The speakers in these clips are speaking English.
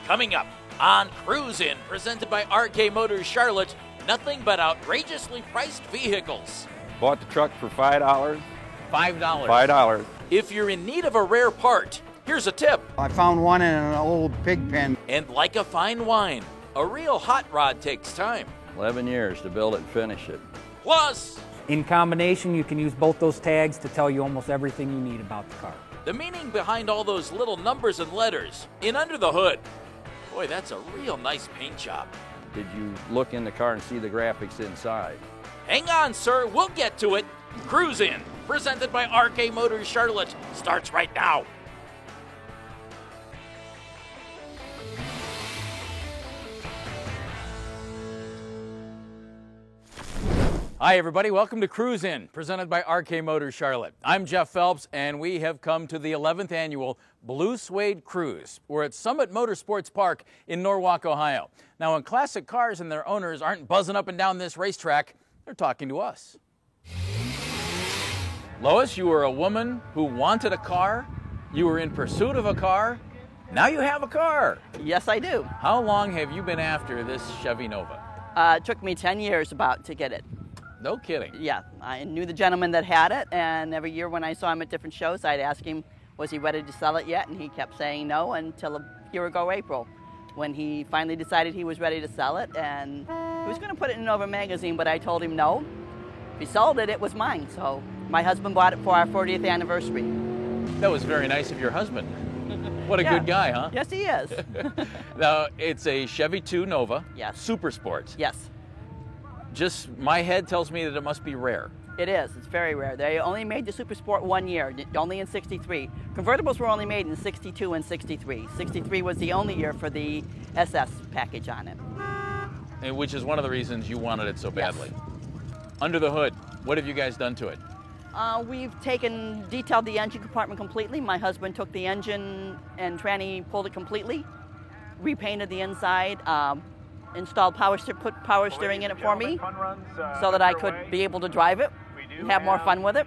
Coming up on Cruisin', presented by RK Motors Charlotte, nothing but outrageously priced vehicles. Bought the truck for $5. $5. $5. If you're in need of a rare part, here's a tip. I found one in an old pig pen. And like a fine wine, a real hot rod takes time. 11 years to build it and finish it. Plus, in combination, you can use both those tags to tell you almost everything you need about the car. the meaning behind all those little numbers and letters in under the hood. Boy, that's a real nice paint job. Did you look in the car and see the graphics inside? Hang on, sir, we'll get to it. Cruisin', presented by RK Motors Charlotte, starts right now. Hi, everybody. Welcome to Cruisin', presented by RK Motors Charlotte. I'm Jeff Phelps, and we have come to the 11th annual Blue Suede Cruise. We're at Summit Motorsports Park in Norwalk, Ohio. Now, when classic cars and their owners aren't buzzing up and down this racetrack, they're talking to us. Lois, you were a woman who wanted a car. You were in pursuit of a car. Now you have a car. Yes, I do. How long have you been after this Chevy Nova? It took me 10 years about to get it. No kidding. Yeah, I knew the gentleman that had it, and every year when I saw him at different shows, I'd ask him, was he ready to sell it yet? And he kept saying no until a year ago, April, when he finally decided he was ready to sell it. And he was going to put it in Nova magazine, but I told him no. If he sold it, it was mine. So my husband bought it for our 40th anniversary. That was very nice of your husband. What a good guy, huh? Yes, he is. Now, it's a Chevy 2 Nova. Yes. Super Sport. Yes. Just my head tells me that it must be rare. It is. It's very rare. They only made the Super Sport 1 year, only in '63. Convertibles were only made in '62 and '63. '63 was the only year for the SS package on it. And which is one of the reasons you wanted it so badly. Yes. Under the hood, what have you guys done to it? We've detailed the engine compartment completely. My husband took the engine and tranny pulled it completely, repainted the inside, installed put power steering in it for me so that I could be able to drive it and have more fun with it,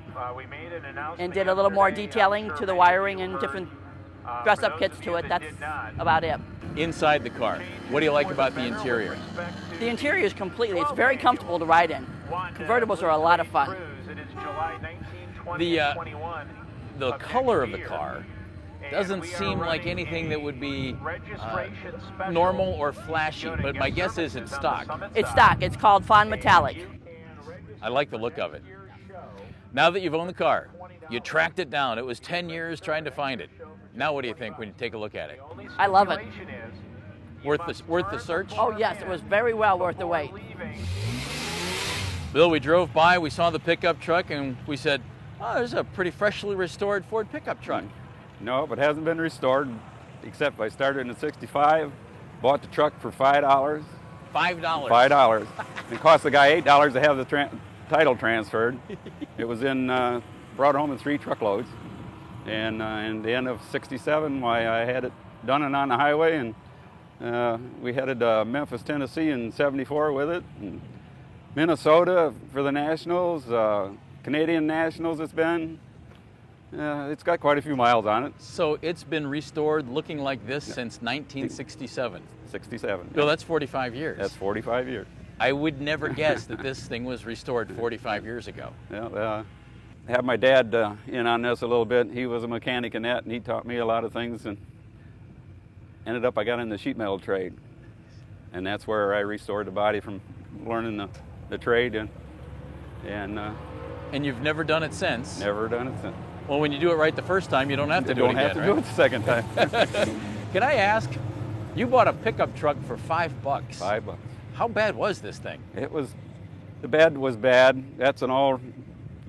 and did a little more detailing to the wiring and different dress-up kits to it. That's about it. Inside the car, what do you like about the interior? The interior is it's very comfortable to ride in. Convertibles are a lot of fun. The color of the car doesn't seem like anything that would be normal or flashy, but my guess is it's stock. It's stock. It's called Fawn Metallic. I like the look of it. Now that you've owned the car, you tracked it down. It was 10 years trying to find it. Now what do you think when you take a look at it? I love it. Worth the search? Oh yes, it was very well worth the wait. Bill, we drove by, we saw the pickup truck, and we said, oh, there's a pretty freshly restored Ford pickup truck. No, but it hasn't been restored, except I started in '65, bought the truck for $5. $5? $5. It cost the guy $8 to have the title transferred. It was brought home in 3 truckloads. And in the end of '67, I had it done and on the highway, and we headed to Memphis, Tennessee in '74 with it. And Minnesota for the Nationals, Canadian Nationals it's been. It's got quite a few miles on it. So it's been restored looking like this since 1967. 67. Bill, that's 45 years. That's 45 years. I would never guess that this thing was restored 45 years ago. Yeah, I had my dad in on this a little bit. He was a mechanic in that, and he taught me a lot of things, and ended up I got in the sheet metal trade. And that's where I restored the body from learning the trade. And you've never done it since? Never done it since. Well, when you do it right the first time, you don't have to do it again, You don't have to do it the second time. Can I ask, you bought a pickup truck for $5. $5. How bad was this thing? The bed was bad. That's an all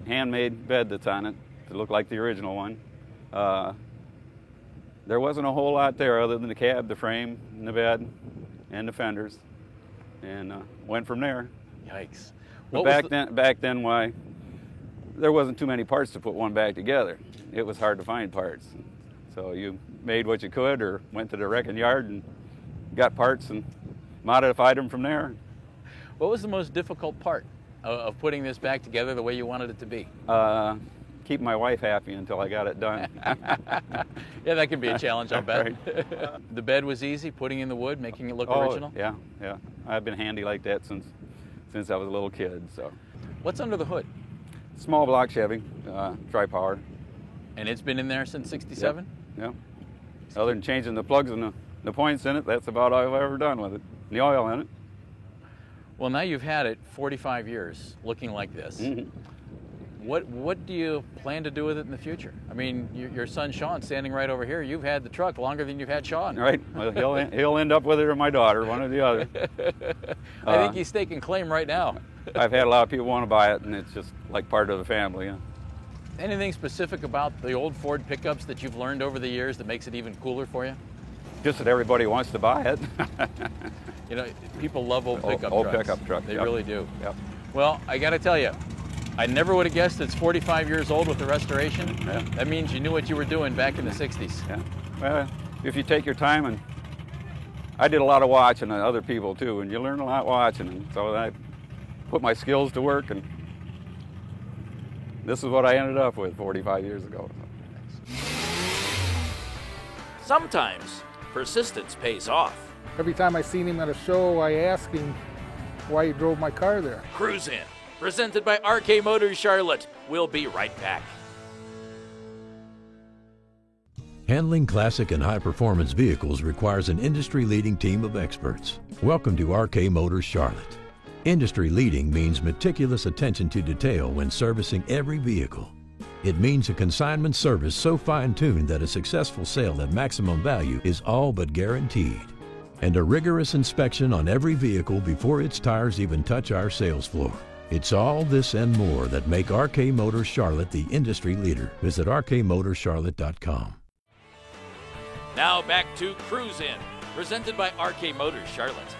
handmade bed that's on it to look like the original one. There wasn't a whole lot there other than the cab, the frame, and the bed, and the fenders, and went from there. Yikes. But back then, why? There wasn't too many parts to put one back together. It was hard to find parts. So you made what you could or went to the wrecking yard and got parts and modified them from there. What was the most difficult part of putting this back together the way you wanted it to be? keep my wife happy until I got it done. Yeah, that can be a challenge, I'll bet. Right. The bed was easy, putting in the wood, making it look Oh, original? yeah, yeah. I've been handy like that since I was a little kid. So, What's under the hood? small block Chevy, tri-power. And it's been in there since 67? Yeah. Other than changing the plugs and the points in it, that's about all I've ever done with it. And the oil in it. Well, now you've had it 45 years looking like this. Mm-hmm. What do you plan to do with it in the future? I mean, your son Sean standing right over here, you've had the truck longer than you've had Sean. Right. Well, he'll end up with it or my daughter, one or the other. I think he's taking claim right now. I've had a lot of people want to buy it, and it's just like part of the family. Yeah. Anything specific about the old Ford pickups that you've learned over the years that makes it even cooler for you? Just that everybody wants to buy it. You know, people love old pickup old trucks. pickup trucks, They yep. really do. Yep. Well, I got to tell you, I never would have guessed it's 45 years old with the restoration. Yeah. That means you knew what you were doing back in the 60s. Yeah. Well, if you take your time, and I did a lot of watching of other people too, and you learn a lot watching, and so I put my skills to work, and this is what I ended up with 45 years ago. Sometimes persistence pays off. Every time I seen him at a show, I asked him why he drove my car there. Cruise In, presented by RK Motors Charlotte. We'll be right back. Handling classic and high-performance vehicles requires an industry-leading team of experts. Welcome to RK Motors Charlotte. Industry-leading means meticulous attention to detail when servicing every vehicle. It means a consignment service so fine-tuned that a successful sale at maximum value is all but guaranteed. And a rigorous inspection on every vehicle before its tires even touch our sales floor. It's all this and more that make RK Motors Charlotte the industry leader. Visit rkmotorscharlotte.com. Now back to Cruise In, presented by RK Motors Charlotte.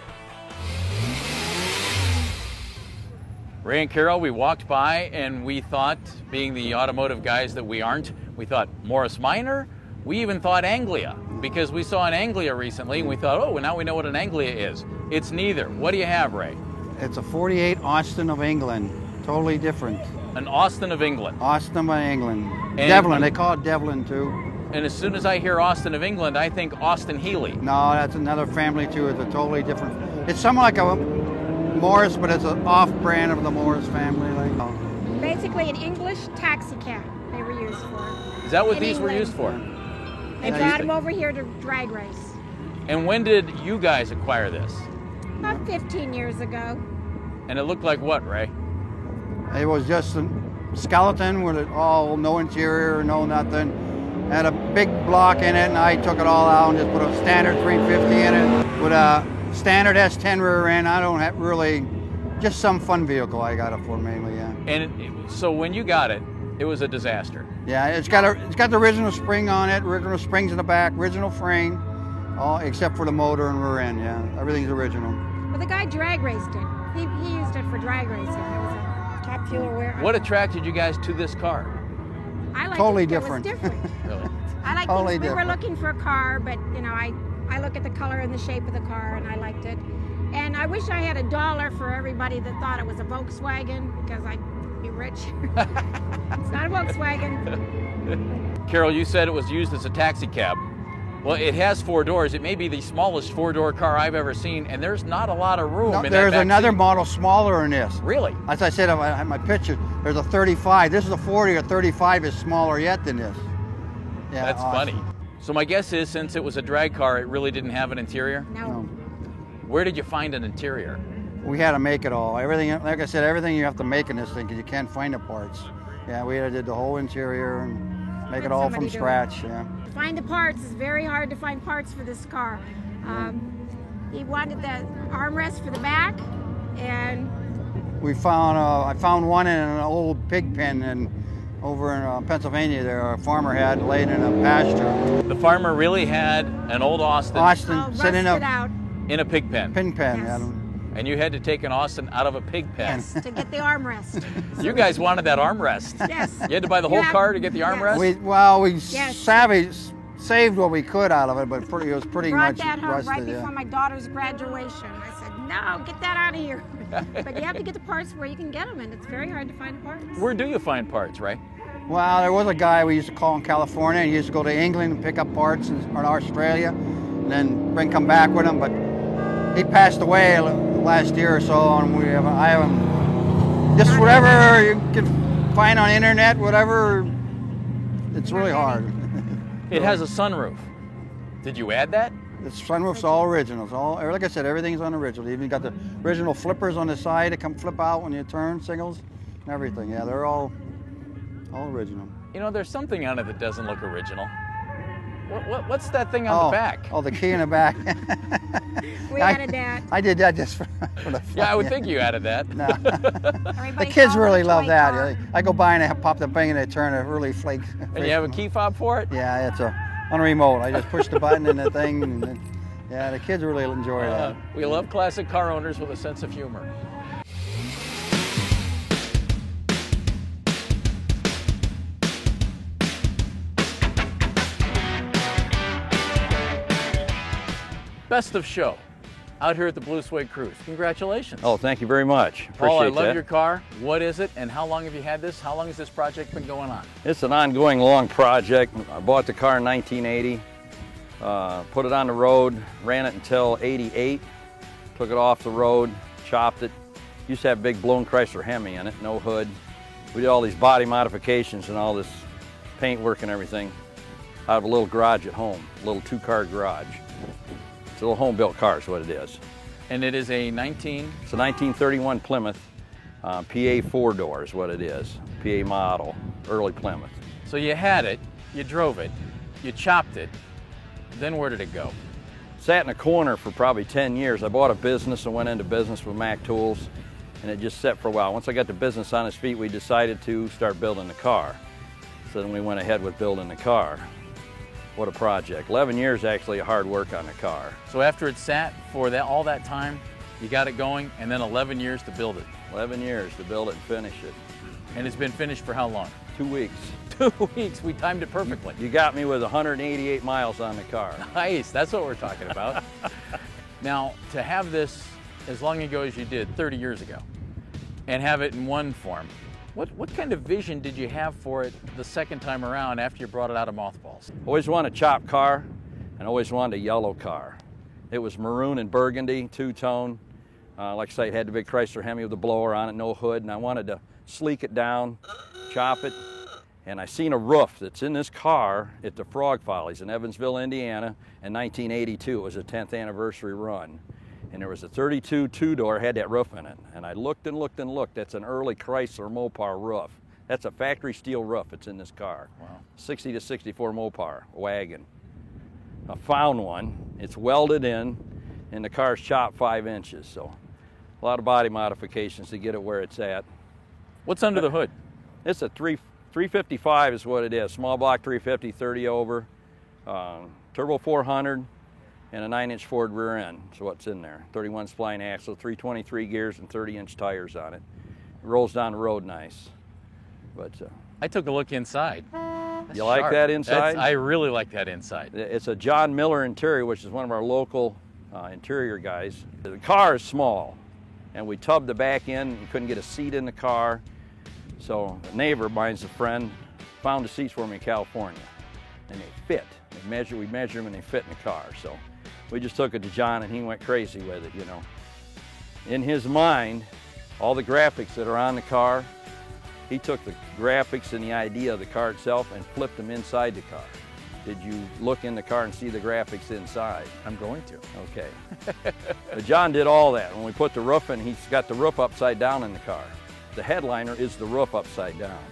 Ray and Carol, we walked by and we thought, being the automotive guys that we aren't, we thought Morris Minor. We even thought Anglia, because we saw an Anglia recently and we thought, oh, well, now we know what an Anglia is. It's neither. What do you have, Ray? It's a 48 Austin of England. Totally different. An Austin of England. Austin of England. And- Devlin, they call it Devlin too. And as soon as I hear Austin of England, I think Austin Healey. No, that's another family too. It's a totally different. It's somewhat like a Morris, but it's an off-brand of the Morris family. Like, Basically an English taxi cab they were used for. Is that what In these were England. used for? They Yeah, brought you- them over here to drag race And when did you guys acquire this? about 15 years ago. And it looked like what, Ray? it was just a skeleton with it all, no interior, no nothing. Had a big block in it, and I took it all out and just put a standard 350 in it with a standard S10 rear end. I don't have really, just some fun vehicle I got it for mainly, yeah. And so when you got it, it was a disaster. Yeah, it's got the original spring on it, original springs in the back, original frame, all except for the motor and rear end. Yeah, everything's original. But the guy drag raced it. He used it for drag racing. It was a top fuel wear. What attracted you guys to this car? I liked Totally it. different. It was different. Really? I like Totally things. We were different. looking for a car, but you know, I look at the color and the shape of the car, and I liked it. And I wish I had $1 for everybody that thought it was a Volkswagen, because I'd be rich. It's not a Volkswagen. Carol, you said it was used as a taxi cab. Well, it has 4 doors. It may be the smallest 4-door car I've ever seen, and there's not a lot of room No, in that there's back another seat. model smaller than this. Really? As I said, I had my picture. There's a 35. This is a 40. A 35 is smaller yet than this. Yeah, That's awesome. funny. So my guess is, since it was a drag car, it really didn't have an interior. No. Where did you find an interior? We had to make it all. Everything, like I said, everything you have to make in this thing because you can't find the parts. Yeah, we did the whole interior and make it Let all somebody from do it. scratch. Yeah. To find the parts is very hard to find parts for this car. He wanted the armrest for the back, and We found I found one in an old pig pen over in Pennsylvania. There, a farmer had laid in a pasture. The farmer really had an old Austin Austin sitting rusted in a out in a pig pen, pin pen. Yes. and you had to take an Austin out of a pig pen. to get the armrest. You guys wanted that armrest. Yes. You had to buy the whole You have- car to get the yes. armrest? We Yes. saved what we could out of it, but it was pretty Brought much that home rusted. right yeah. before my daughter's graduation. I said, no, get that out of here. But you have to get the parts where you can get them, and it's very hard to find the parts. Where do you find parts, right? Well, there was a guy we used to call in California, and he used to go to England and pick up parts in Australia, and then come back with them. But he passed away last year or so, and I haven't, just whatever you can find on the internet, whatever, it's really hard. It has a sunroof. Did you add that? The sunroof's all original. It's all, like I said, everything's on original. You even got the original flippers on the side that come flip out when you turn, signals, and everything. Yeah, they're all original. You know, there's something on it that doesn't look original. What's that thing on the back? Oh, the key in the back. We added that. I did that just for the fun. Yeah, I would think you added that. No. The kids really love that. I go by and I pop the thing and they turn it really flakes. And you have a key fob for it? Yeah, it's on a remote. I just push the button and the thing. And then, yeah, the kids really enjoy that. We love classic car owners with a sense of humor. Best of show out here at the Blue Suede Cruise. Congratulations. Oh, thank you very much. Appreciate Paul, I love that. your car. What is it, and how long have you had this? How long has this project been going on? It's an ongoing long project. I bought the car in 1980, put it on the road, ran it until 88, took it off the road, chopped it. Used to have a big blown Chrysler Hemi in it, no hood. We did all these body modifications and all this paint work and everything out of a little garage at home, a little 2-car garage. It's a little home-built car is what it is. And it is a It's a 1931 Plymouth, PA 4-door is what it is. PA model, early Plymouth. So you had it, you drove it, you chopped it, then where did it go? Sat in a corner for probably 10 years. I bought a business and went into business with Mac Tools, and it just sat for a while. Once I got the business on its feet, we decided to start building the car. So then we went ahead with building the car. What a project. 11 years actually of hard work on the car. So after it sat for all that time, you got it going, and then 11 years to build it. 11 years to build it and finish it. And it's been finished for how long? 2 weeks. 2 weeks. We timed it perfectly. You got me with 188 miles on the car. Nice. That's what we're talking about. Now, to have this as long ago as you did, 30 years ago, and have it in one form, what kind of vision did you have for it the second time around after you brought it out of mothballs? Always wanted a chopped car and always wanted a yellow car. It was maroon and burgundy, two-tone. Like I say, it had the big Chrysler Hemi with the blower on it, no hood, and I wanted to sleek it down, chop it. And I seen a roof that's in this car at the Frog Follies in Evansville, Indiana in 1982. It was a 10th anniversary run. And there was a 32 two-door, had that roof in it. And I looked and looked and looked. That's an early Chrysler Mopar roof. That's a factory steel roof that's in this car. Wow. 60 to 64 Mopar wagon. I found one. It's welded in, and the car's chopped 5 inches. So a lot of body modifications to get it where it's at. What's under the hood? It's a 355 is what it is. Small block 350, 30 over, turbo 400, and a 9-inch Ford rear end. So what's in there? 31 spline axle, 323 gears, and 30-inch tires on it. It rolls down the road nice. But I took a look inside. You like that inside? I really like that inside. It's a John Miller interior, which is one of our local interior guys. The car is small, and we tubbed the back end. You couldn't get a seat in the car. So a neighbor, mine's a friend, found the seats for me in California, and they fit. We measure them and they fit in the car. So we just took it to John and he went crazy with it, you know. In his mind, all the graphics that are on the car, he took the graphics and the idea of the car itself and flipped them inside the car. Did you look in the car and see the graphics inside? I'm going to. Okay. But John did all that. When we put the roof in, he's got the roof upside down in the car. The headliner is the roof upside down.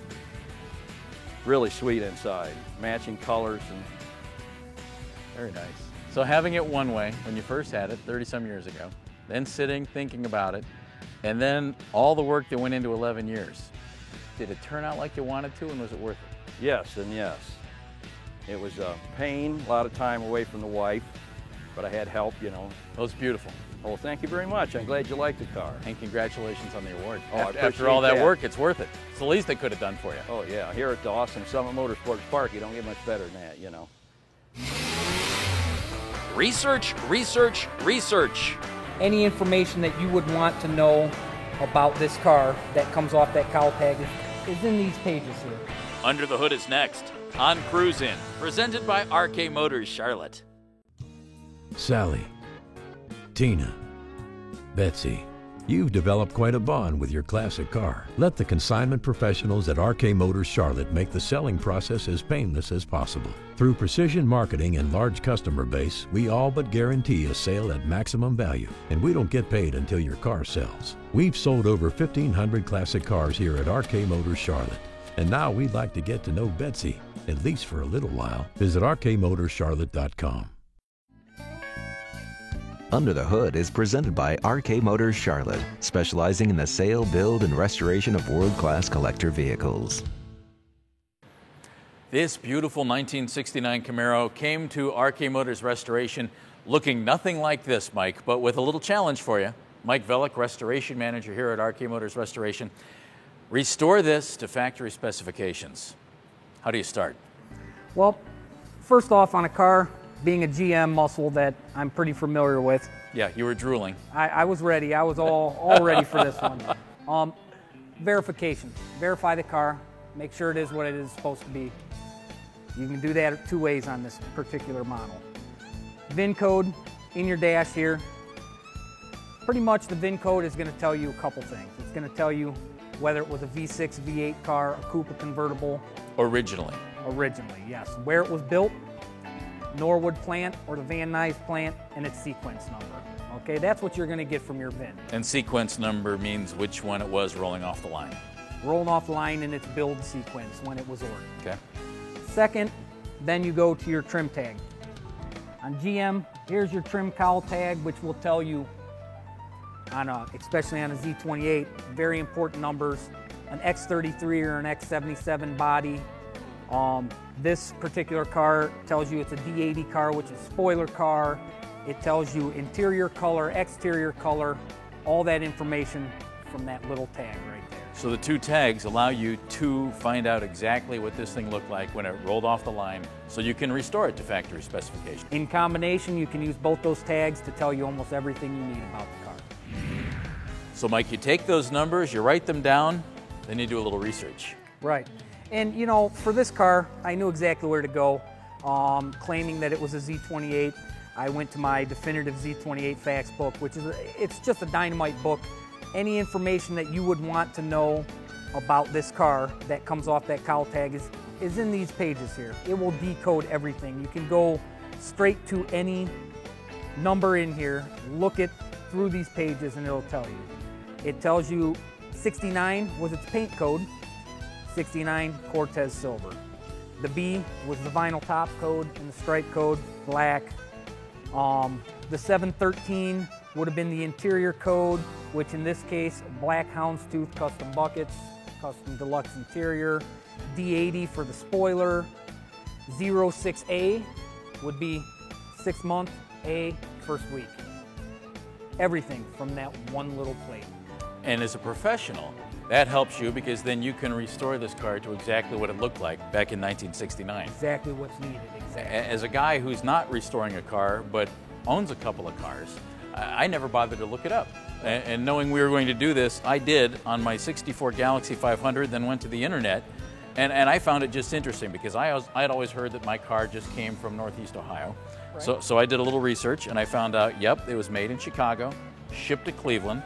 Really sweet inside, matching colors. And very nice. So having it one way when you first had it 30-some years ago, then sitting, thinking about it, and then all the work that went into 11 years. Did it turn out like you wanted to, and was it worth it? Yes and yes. It was a pain, a lot of time away from the wife, but I had help, you know. It was beautiful. Well, thank you very much. I'm glad you liked the car. And congratulations on the award. Oh, After all that work, it's worth it. It's the least they could have done for you. Oh, yeah. Here at the awesome Summit Motorsports Park, you don't get much better than that, you know. Research, research, research. Any information that you would want to know about this car that comes off that cowl tag is in these pages here. Under the Hood is next on Cruise In, presented by RK Motors Charlotte. Sally, Tina, Betsy, you've developed quite a bond with your classic car. Let the consignment professionals at RK Motors Charlotte make the selling process as painless as possible. Through precision marketing and large customer base, we all but guarantee a sale at maximum value, and we don't get paid until your car sells. We've sold over 1,500 classic cars here at RK Motors Charlotte, and now we'd like to get to know Betsy, at least for a little while. Visit rkmotorscharlotte.com. Under the Hood is presented by RK Motors Charlotte, specializing in the sale, build, and restoration of world-class collector vehicles. This beautiful 1969 Camaro came to RK Motors Restoration looking nothing like this, Mike, but with a little challenge for you. Mike Velick, Restoration Manager here at RK Motors Restoration. Restore this to factory specifications. How do you start? Well, first off, on a car, being a GM muscle that I'm pretty familiar with. Yeah, you were drooling. I was ready. I was all ready for this one. Verification. Verify the car. Make sure it is what it is supposed to be. You can do that 2 ways on this particular model. VIN code in your dash here. Pretty much the VIN code is going to tell you a couple things. It's going to tell you whether it was a V6, V8 car, a coupe, a convertible. Originally, yes. Where it was built, Norwood plant or the Van Nuys plant, and its sequence number. Okay, that's what you're going to get from your VIN. And sequence number means which one it was rolling off the line. Rolling off the line in its build sequence when it was ordered. Okay. Second, then you go to your trim tag. On GM, here's your trim cowl tag, which will tell you, especially on a Z28, very important numbers, an X33 or an X77 body. This particular car tells you it's a D80 car, which is spoiler car. It tells you interior color, exterior color, all that information from that little tag right there. So the 2 tags allow you to find out exactly what this thing looked like when it rolled off the line, so you can restore it to factory specification. In combination, you can use both those tags to tell you almost everything you need about the car. So Mike, you take those numbers, you write them down, then you do a little research. Right. And for this car, I knew exactly where to go. Claiming that it was a Z28, I went to my definitive Z28 facts book, which is it's just a dynamite book. Any information that you would want to know about this car that comes off that cowl tag is in these pages here. It will decode everything. You can go straight to any number in here, look it through these pages, and it'll tell you. It tells you 69 was its paint code, 69 Cortez silver. The B was the vinyl top code and the stripe code, black. The 713 would have been the interior code, which in this case, black houndstooth custom buckets, custom deluxe interior. D80 for the spoiler. 06A would be 6 month, A, first week. Everything from that one little plate. And as a professional, that helps you because then you can restore this car to exactly what it looked like back in 1969. Exactly what's needed, exactly. As a guy who's not restoring a car but owns a couple of cars, I never bothered to look it up. And knowing we were going to do this, I did on my 64 Galaxie 500, then went to the internet, and I found it just interesting because I had always heard that my car just came from Northeast Ohio. Right. So I did a little research and I found out, yep, it was made in Chicago, shipped to Cleveland.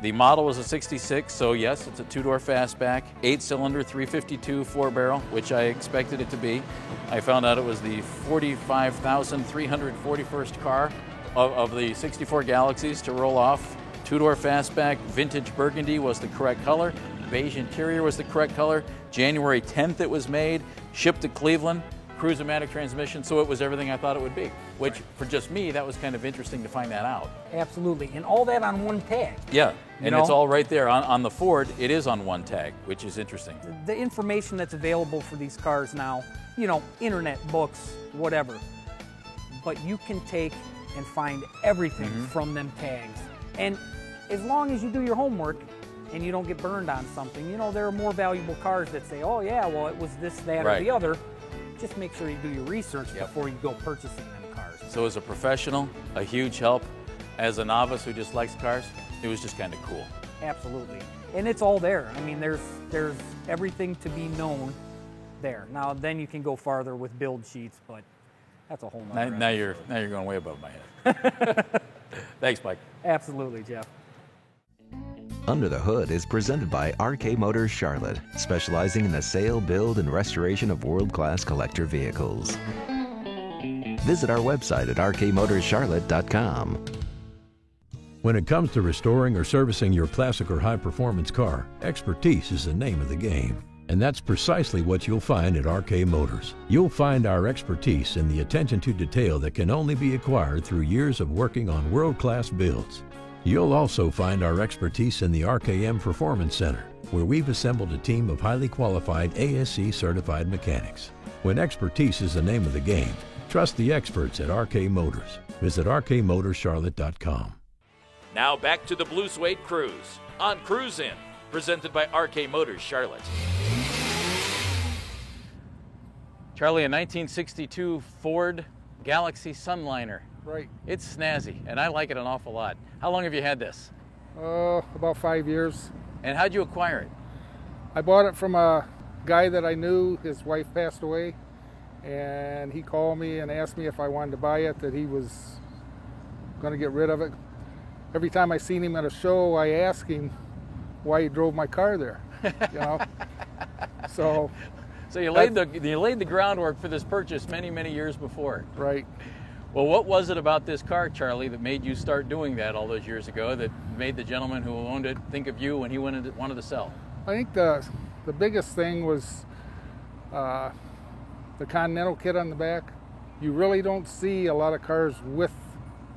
The model was a 66, so yes, it's a 2-door fastback, 8-cylinder, 352 4-barrel, which I expected it to be. I found out it was the 45,341st car of the 64 Galaxies to roll off. 2-door fastback, vintage burgundy was the correct color. Beige interior was the correct color. January 10th it was made, shipped to Cleveland. Cruise-O-Matic transmission, so it was everything I thought it would be, which for just me, that was kind of interesting to find that out. Absolutely, and all that on one tag. Yeah, and it's all right there. On the Ford, it is on one tag, which is interesting. The information that's available for these cars now, internet, books, whatever, but you can take and find everything from them tags. And as long as you do your homework and you don't get burned on something, there are more valuable cars that say, oh yeah, well it was this, that, or the other. Just make sure you do your research before you go purchasing them cars. So as a professional, a huge help. As a novice who just likes cars, it was just kind of cool. Absolutely. And it's all there. I mean, there's everything to be known there. Now then you can go farther with build sheets, but that's a whole nother. Now you're going way above my head. Thanks, Mike. Absolutely, Jeff. Under the Hood is presented by RK Motors Charlotte, specializing in the sale, build, and restoration of world-class collector vehicles. Visit our website at rkmotorscharlotte.com. When it comes to restoring or servicing your classic or high-performance car, expertise is the name of the game. And that's precisely what you'll find at RK Motors. You'll find our expertise in the attention to detail that can only be acquired through years of working on world-class builds. You'll also find our expertise in the RKM Performance Center, where we've assembled a team of highly qualified ASE certified mechanics. When expertise is the name of the game, trust the experts at RK Motors. Visit rkmotorscharlotte.com. Now back to the Blue Suede Cruise on Cruise In, presented by RK Motors Charlotte. Charlie, a 1962 Ford Galaxy Sunliner. Right. It's snazzy, and I like it an awful lot. How long have you had this? About 5 years. And how'd you acquire it? I bought it from a guy that I knew. His wife passed away, and he called me and asked me if I wanted to buy it, that he was going to get rid of it. Every time I seen him at a show, I asked him why he drove my car there, you know. So you laid the groundwork for this purchase many years before. Right. Well, what was it about this car, Charlie, that made you start doing that all those years ago, that made the gentleman who owned it think of you when he wanted to sell? I think the biggest thing was the Continental kit on the back. You really don't see a lot of cars with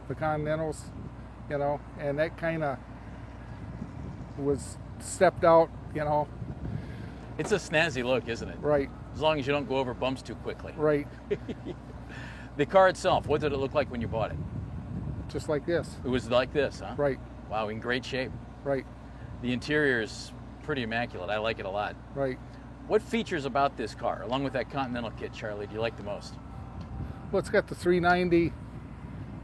the Continentals, you know, and that kind of was stepped out, you know. It's a snazzy look, isn't it? Right. As long as you don't go over bumps too quickly. Right. The car itself, what did it look like when you bought it? Just like this. It was like this, huh? Right. Wow, in great shape. Right. The interior is pretty immaculate. I like it a lot. Right. What features about this car, along with that Continental kit, Charlie, do you like the most? Well, it's got the 390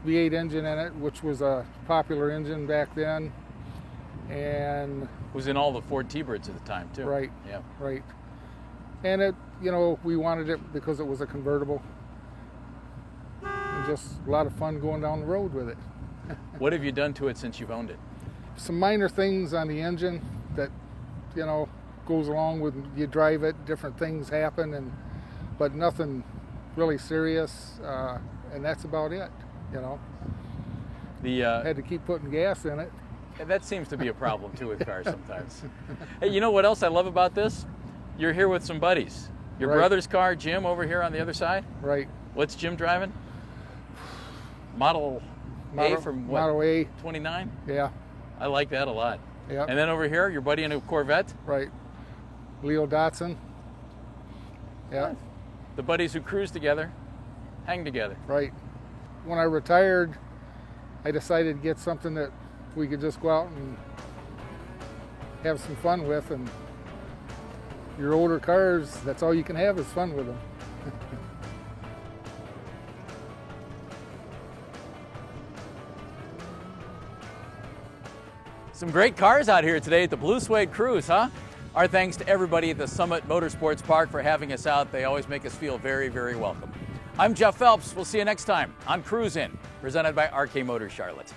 V8 engine in it, which was a popular engine back then. And it was in all the Ford T-Birds at the time, too. Right. Yeah. Right. And it, you know, we wanted it because it was a convertible. And just a lot of fun going down the road with it. What have you done to it since you've owned it? Some minor things on the engine that, you know, goes along with you drive it. Different things happen, but nothing really serious. And that's about it, you know. Had to keep putting gas in it. That seems to be a problem, too, with cars sometimes. Hey, you know what else I love about this? You're here with some buddies. Your brother's car, Jim, over here on the other side? Right. What's Jim driving? Model A from what? Model A. 29? Yeah. I like that a lot. Yeah. And then over here, your buddy in a Corvette? Right. Leo Datsun. Yeah. The buddies who cruise together, hang together. Right. When I retired, I decided to get something that we could just go out and have some fun with, and your older cars, that's all you can have is fun with them. Some great cars out here today at the Blue Suede Cruise, huh? Our thanks to everybody at the Summit Motorsports Park for having us out. They always make us feel very welcome. I'm Jeff Phelps. We'll see you next time on Cruise In, presented by RK Motors Charlotte.